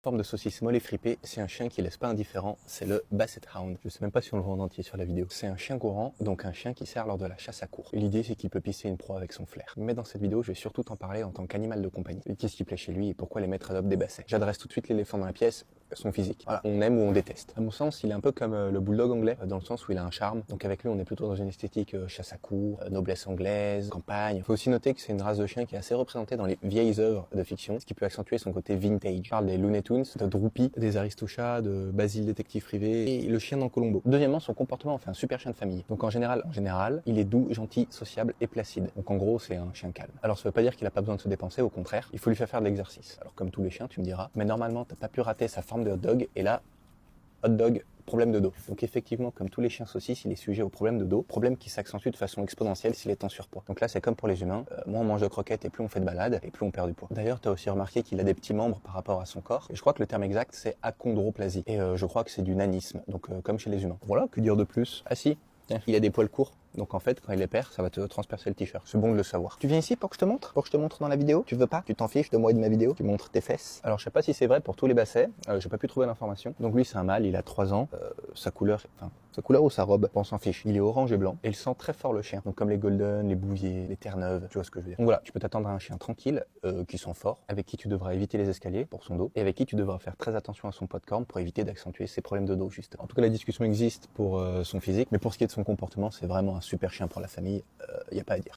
Forme de saucisse molle et fripée, c'est un chien qui laisse pas indifférent, c'est le Basset Hound. Je sais même pas si on le voit en entier sur la vidéo. C'est un chien courant, donc un chien qui sert lors de la chasse à courre. L'idée c'est qu'il peut pisser une proie avec son flair. Mais dans cette vidéo, je vais surtout t'en parler en tant qu'animal de compagnie. Qu'est-ce qui plaît chez lui et pourquoi les maîtres adoptent des bassets. J'adresse tout de suite l'éléphant dans la pièce, son physique. Voilà, on aime ou on déteste. À mon sens, il est un peu comme le bulldog anglais, dans le sens où il a un charme. Donc avec lui, on est plutôt dans une esthétique chasse à courre, noblesse anglaise, campagne. Il faut aussi noter que c'est une race de chien qui est assez représentée dans les vieilles œuvres de fiction, ce qui peut accentuer son côté vintage. Je parle des Looney Tunes, de Droopy, des Aristochats, de Basile détective privé et le chien dans Colombo. Deuxièmement, son comportement en fait un super chien de famille. Donc en général, il est doux, gentil, sociable et placide. Donc en gros, c'est un chien calme. Alors ça veut pas dire qu'il a pas besoin de se dépenser, au contraire, il faut lui faire de l'exercice. Alors comme tous les chiens, tu me diras, mais normalement, t'as pas pu rater sa forme de hot dog et là, hot dog, problème de dos. Donc effectivement, comme tous les chiens saucisses, il est sujet au problème de dos, problème qui s'accentue de façon exponentielle s'il est en surpoids. Donc là, c'est comme pour les humains, moins on mange de croquettes et plus on fait de balade et plus on perd du poids. D'ailleurs, tu as aussi remarqué qu'il a des petits membres par rapport à son corps, et je crois que le terme exact, c'est achondroplasie. Et je crois que c'est du nanisme, donc comme chez les humains. Voilà, que dire de plus? Ah si, tiens, il a des poils courts. Donc en fait, quand il les perd, ça va te transpercer le t-shirt. C'est bon de le savoir. Tu viens ici pour que je te montre? Pour que je te montre dans la vidéo? Tu veux pas? Tu t'en fiches de moi et de ma vidéo? Tu montres tes fesses? Alors je sais pas si c'est vrai pour tous les bassets, j'ai pas pu trouver l'information. Donc lui c'est un mâle, il a 3 ans, sa couleur ou sa robe, on s'en fiche. Il est orange et blanc et il sent très fort le chien. Donc comme les Golden, les Bouviers, les Terre-Neuve, tu vois ce que je veux dire. Donc voilà, tu peux t'attendre à un chien tranquille, qui sent fort, avec qui tu devras éviter les escaliers pour son dos et avec qui tu devras faire très attention à son poids de corne pour éviter d'accentuer ses problèmes de dos justement. En tout cas la discussion existe pour son physique, mais pour ce qui est de son comportement, c'est vraiment un super chien pour la famille, y a pas à dire.